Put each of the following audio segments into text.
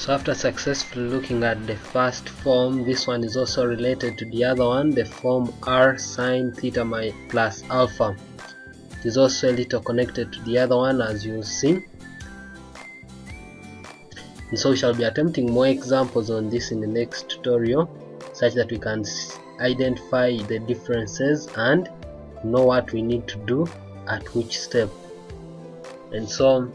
So after successfully looking at the first form, this one is also related to the other one, the form r sine theta plus alpha. It is also a little connected to the other one, as you'll see. And so we shall be attempting more examples on this in the next tutorial, such that we can identify the differences and know what we need to do at which step. And so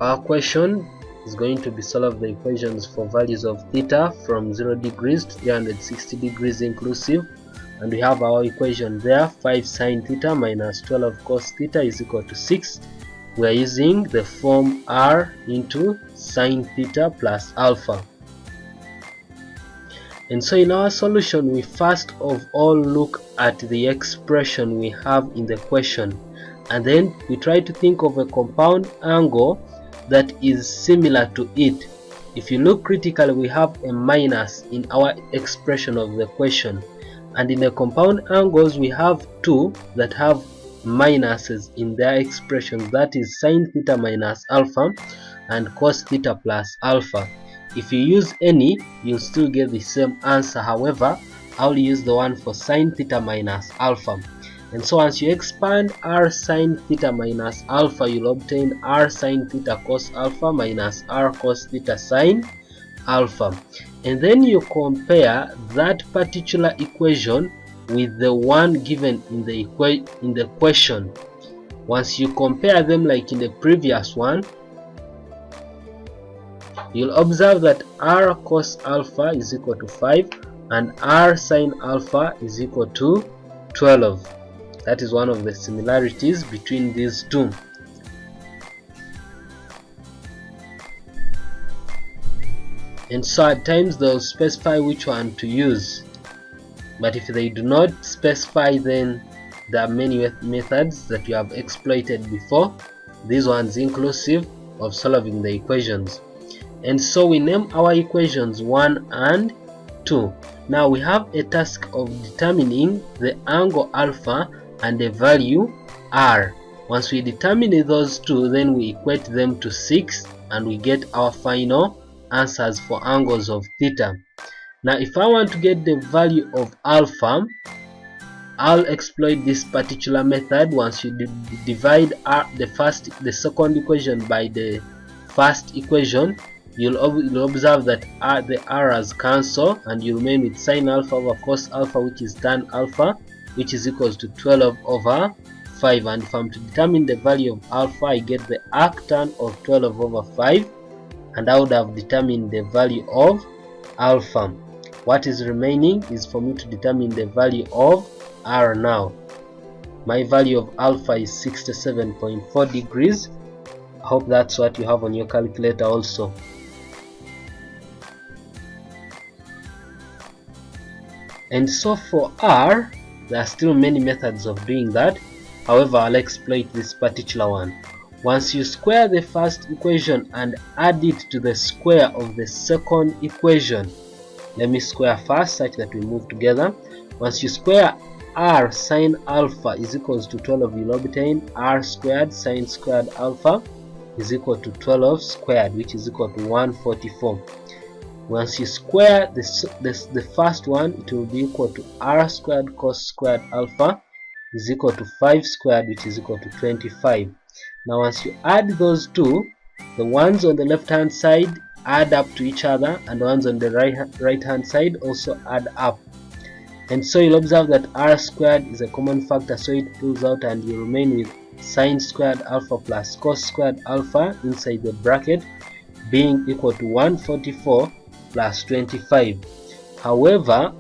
our question is going to be solve the equations for values of theta from 0 degrees to 360 degrees inclusive, and we have our equation there, 5 sine theta minus 12 cos theta is equal to 6. We are using the form r into sine theta plus alpha. And so in our solution, we first of all look at the expression we have in the question, and then we try to think of a compound angle that is similar to it. If you look critically, we have a minus in our expression of the question, and in the compound angles we have two that have minuses in their expressions, that is sine theta minus alpha and cos theta plus alpha. If you use any, you'll still get the same answer. However, I'll use the one for sine theta minus alpha. And so once you expand r sine theta minus alpha, you'll obtain r sine theta cos alpha minus r cos theta sine alpha. And then you compare that particular equation with the one given in the question. Once you compare them like in the previous one, you'll observe that r cos alpha is equal to 5 and r sine alpha is equal to 12. That is one of the similarities between these two. And so at times they'll specify which one to use, but if they do not specify, then there are many methods that you have exploited before, these ones inclusive of solving the equations. And so we name our equations 1 and 2. Now we have a task of determining the angle alpha and the value r. Once we determine those two, then we equate them to 6 and we get our final answers for angles of theta. Now if I want to get the value of alpha, I'll exploit this particular method. Once you divide the second equation by the first equation, you'll observe that the r's cancel and you remain with sine alpha over cos alpha, which is tan alpha, which is equals to 12 over 5. And if I'm to determine the value of alpha, I get the arctan of 12 over 5, and I would have determined the value of alpha. What is remaining is for me to determine the value of r now. My value of alpha is 67.4 degrees. I hope that's what you have on your calculator also. And so for r, there are still many methods of doing that. However, I'll exploit this particular one. Once you square the first equation and add it to the square of the second equation, let me square first such that we move together. Once you square r sine alpha is equals to 12, you'll obtain r squared sine squared alpha is equal to 12 squared, which is equal to 144. Once you square the first one, it will be equal to r squared cos squared alpha is equal to 5 squared, which is equal to 25. Now once you add those two, the ones on the left hand side add up to each other, and the ones on the right hand side also add up. And so you'll observe that r squared is a common factor, so it pulls out and you remain with sine squared alpha plus cos squared alpha inside the bracket being equal to 144 plus 25. However,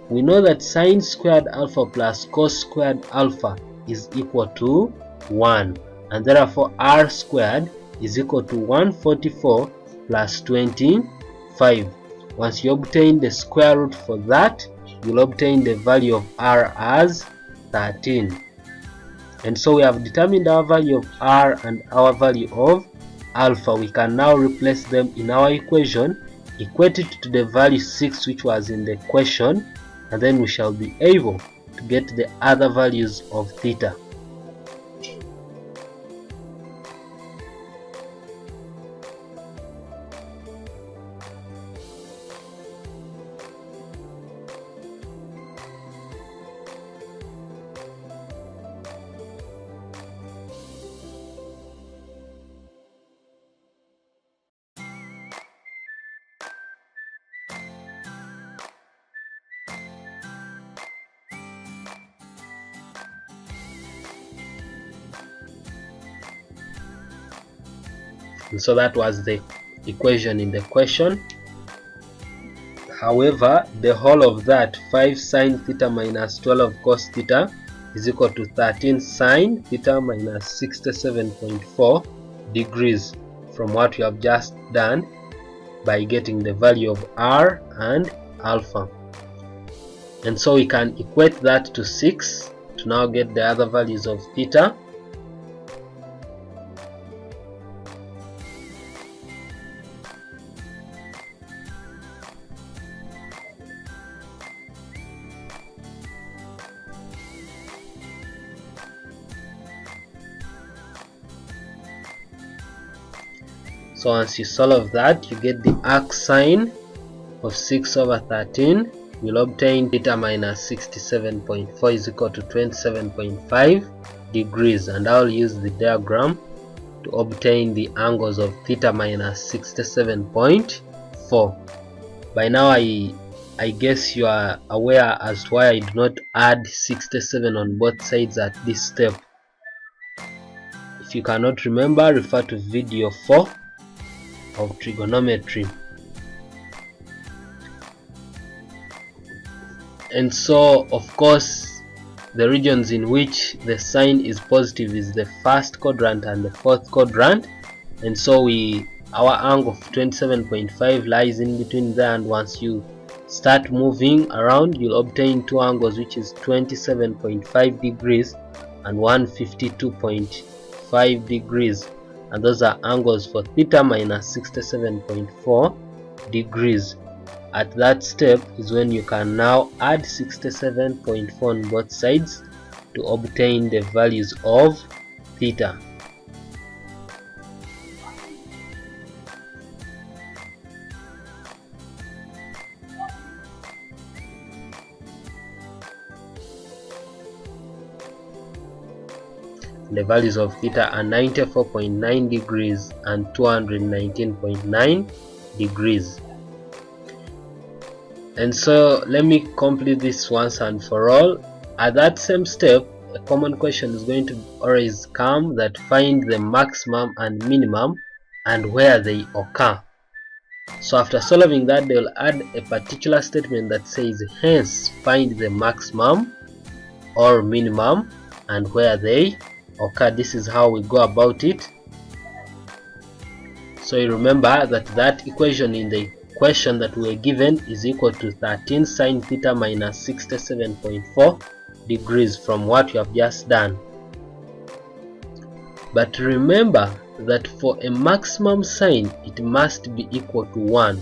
we know that sine squared alpha plus cos squared alpha is equal to 1, and therefore r squared is equal to 144 plus 25. Once you obtain the square root for that, you'll obtain the value of r as 13. And so we have determined our value of r and our value of alpha. We can now replace them in our equation, equate it to the value 6 which was in the question, and then we shall be able to get the other values of theta. And so that was the equation in the question. However, the whole of that, 5 sine theta minus 12 cos theta, is equal to 13 sine theta minus 67.4 degrees from what we have just done by getting the value of r and alpha. And so we can equate that to 6 to now get the other values of theta. So once you solve that, you get the arc sine of 6 over 13. You'll obtain theta minus 67.4 is equal to 27.5 degrees, and I'll use the diagram to obtain the angles of theta minus 67.4. By now I guess you are aware as to why I do not add 67 on both sides at this step. If you cannot remember, refer to video 4 of trigonometry. And so of course the regions in which the sign is positive is the first quadrant and the fourth quadrant, and so our angle of 27.5 lies in between there, and once you start moving around you'll obtain two angles, which is 27.5 degrees and 152.5 degrees, and those are angles for theta minus 67.4 degrees. At that step is when you can now add 67.4 on both sides to obtain the values of theta. The values of theta are 94.9 degrees and 219.9 degrees. And so let me complete this once and for all. At that same step, a common question is going to always come that find the maximum and minimum and where they occur. So after solving that, they will add a particular statement that says hence find the maximum or minimum and where they occur. This is how we go about it. So you remember that equation in the question that we were given is equal to 13 sine theta minus 67.4 degrees from what you have just done. But remember that for a maximum sine it must be equal to 1.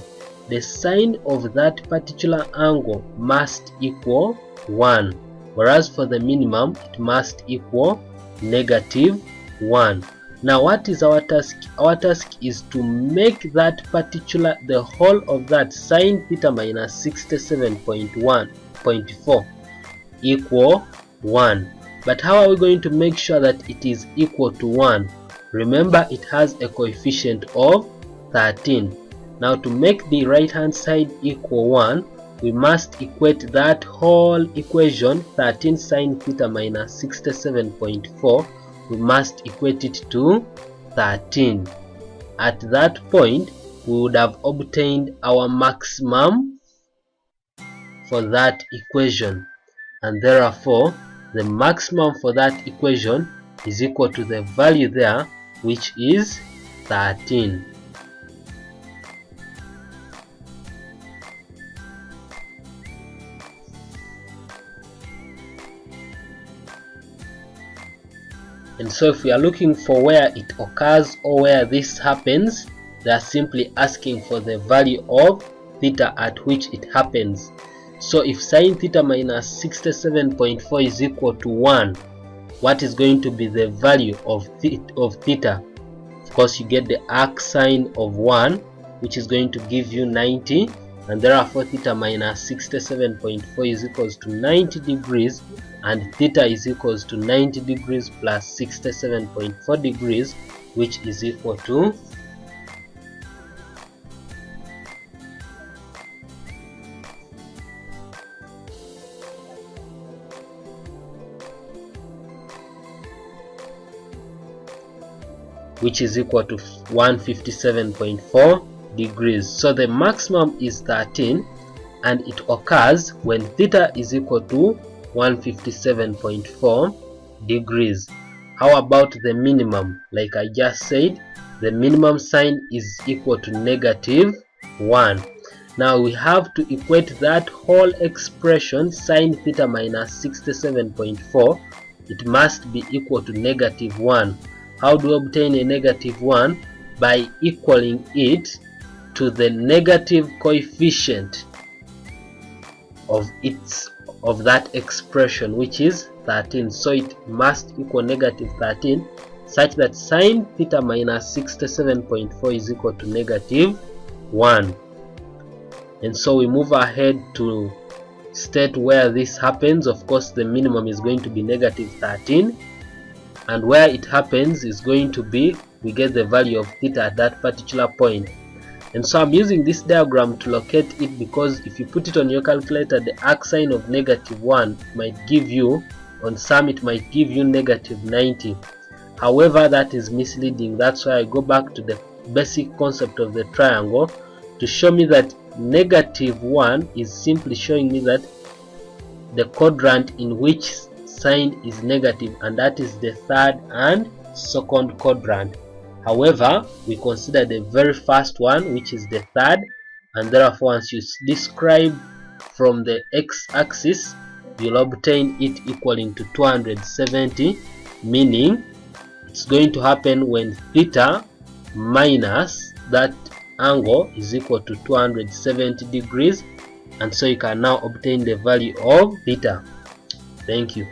The sine of that particular angle must equal 1, whereas for the minimum it must equal -1. Now what is our task? Our task is to make that the whole of that sine theta minus 67.4 equal 1. But how are we going to make sure that it is equal to 1? Remember, it has a coefficient of 13. Now to make the right hand side equal 1, we must equate that whole equation, 13 sine theta minus 67.4, we must equate it to 13. At that point, we would have obtained our maximum for that equation, and therefore the maximum for that equation is equal to the value there, which is 13. And so if we are looking for where it occurs or where this happens, they are simply asking for the value of theta at which it happens. So if sine theta minus 67.4 is equal to 1, what is going to be the value of theta? Of course, you get the arc sine of 1, which is going to give you 90, and therefore theta minus 67.4 is equals to 90 degrees, and theta is equals to 90 degrees plus 67.4 degrees, which is equal to 90 which is equal to 157.4 degrees. So the maximum is 13, and it occurs when theta is equal to 157.4 degrees. How about the minimum? Like I just said, the minimum sign is equal to -1. Now we have to equate that whole expression, sine theta minus 67.4. It must be equal to -1. How do we obtain a -1? By equaling it to the negative coefficient of that expression, which is 13. So it must equal -13, such that sine theta minus 67.4 is equal to -1. And so we move ahead to state where this happens. Of course, the minimum is going to be -13, and where it happens is going to be, we get the value of theta at that particular point. And so I'm using this diagram to locate it, because if you put it on your calculator, the arc sine of -1 might give you, on some it might give you -90. However, that is misleading. That's why I go back to the basic concept of the triangle to show me that -1 is simply showing me that the quadrant in which sign is negative, and that is the third and second quadrant. However, we consider the very first one, which is the third, and therefore once you describe from the x-axis, you'll obtain it equaling to 270, meaning it's going to happen when theta minus that angle is equal to 270 degrees, and so you can now obtain the value of theta. Thank you.